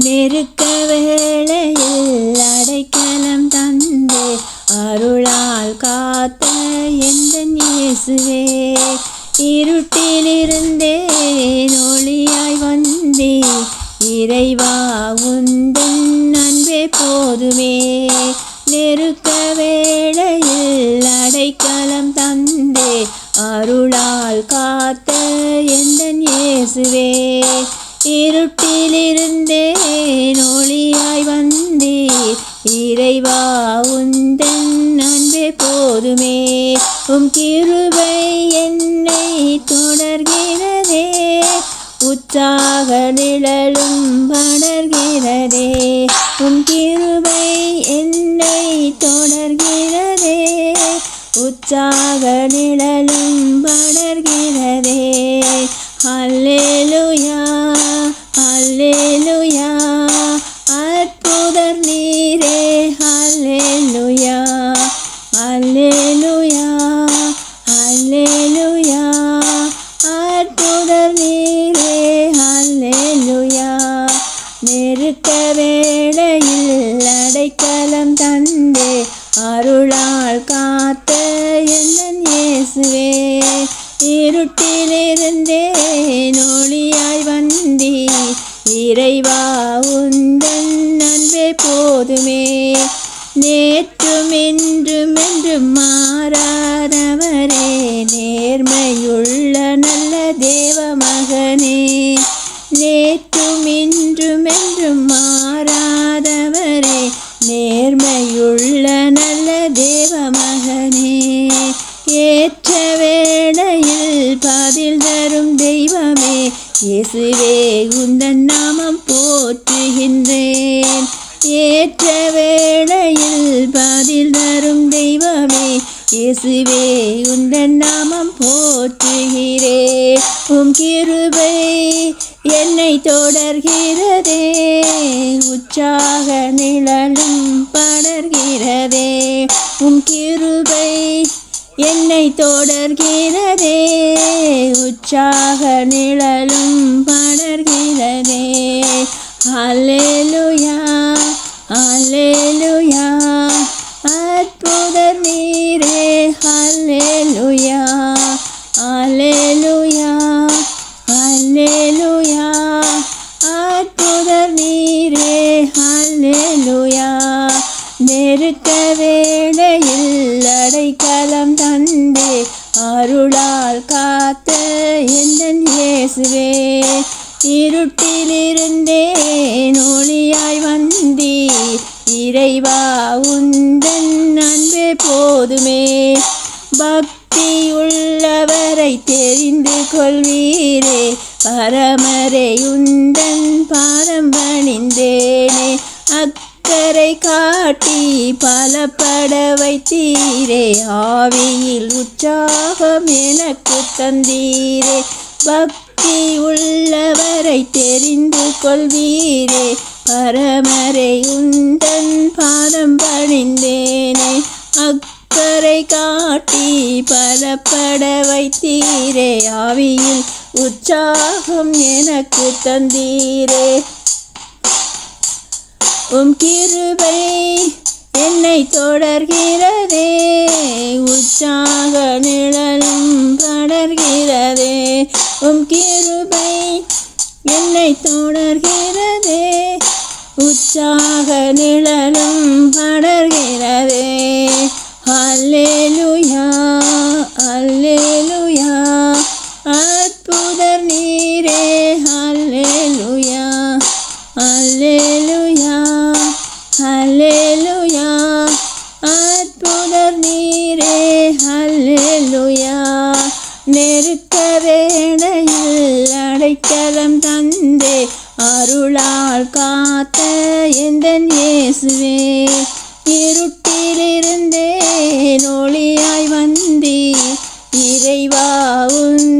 நெருக்க வேளையில் அடைக்கலம் தந்தே அருளால் காத்த எந்தன் இயேசுவே. இருட்டிலிருந்தேன் ஒளியாய் வந்தே இறைவா உந்தன் அன்பே போதுமே. நெருக்க வேளையில் அடைக்கலம் தந்தே அருளால் காத்த எந்தன் இயேசுவே. இருட்டிலிருந்தேன் ஒளியாய் வந்தே இறைவா உந்தன் அன்பே போதுமே. உம் கிருபை என்னை தொடர்கிறதே உற்சாக நிழலும் படர்கிறதே. உம் கிருபை என்னை தொடர்கிறதே உற்சாக நிழலும் படர்கிறதே. அல்லேலூயா அல்லேலூயா அற்புதர் நீரே. அல்லேலூயா அல்லேலூயா அல்லேலூயா அற்புதர் நீரே. அல்லேலூயா நெருக்க வேளையில் அடைக்கலம் தந்தே அருளால் காத்த எந்தன் இயேசுவே. இருட்டிலிருந்தேன் ஒளியாய் வந்தே இறைவா உந்தன் அன்பே போதுமே. நேற்றும் இன்றும் என்றும் மாறாதவரே நேர்மையுள்ள நல்ல தேவ மகனே. நேற்றும் இன்றும் என்றும் மாறாதவரே நேர்மையுள்ள நல்ல தேவ மகனே. ஏற்ற வேளையில் பதில் தரும் தெய்வமே இயேசுவே உந்தன் நாமம் போற்றுகின்றேன். ஏற்ற வேளையில் பதில் தரும் தெய்வமே இயேசுவே உந்தன் நாமம் போற்றுகிறேன். உம் கிருபை என்னை தொடர்கிறதே உற்சாக நிழலும் படர்கிறதே. உம் கிருபை என்னை தொடர்கிறதே உற்சாக நிழலும் படர்கிறதே. அல்லேலூயா அல்லேலூயா அற்புதர் நீரே. அல்லேலூயா அல்லேலூயா அல்லேலூயா அற்புதர் நீரே. அல்லேலூயா நெருக்க வேளையில் அடைக்கலம் தந்தே அருளால் காத்த எந்தன் இயேசுவே. இருட்டிலிருந்தேன் ஒளியாய் வந்தே இறைவா உந்தன் அன்பே போதுமே. பக்தி உள்ளவரை தெரிந்து கொள்வீரே பரமரை உந்தன் பாதம் பணிந்தேனே. அக்கரை காட்டி பலப்பட வைத்தீரே ஆவியில் உற்சாகம் எனக்கு தந்தீரே. பக்தி உள்ளவரை தெரிந்து கொள்வீரே பரமரை உந்தன் பாதம் பணிந்தேனே. அக்கரை காட்டி பலப்பட வைத்தீரே ஆவியில் உற்சாகம் எனக்கு தந்தீரே. உம் கிருபை என்னை தொடர்கிறதே உற்சாக நிழலும் படர்கிறதே. உம் கிருபை என்னை தொடர்கிறதே உற்சாக நிழலும் படர்கிறதே. அல்லேலூயா அல்லேலூயா அற்புதர் நீரே. அல்லேலூயா அல்லேலூயா அல்லேலூயா அற்புதர் நீரே. அல்லேலூயா நெருக்க வேளையில் அடைக்கலம் தந்தே அருளால் காத்த எந்தன் இயேசுவே. இருட்டிலிருந்தேன் ஒளியாய் வந்தே இறைவா உன்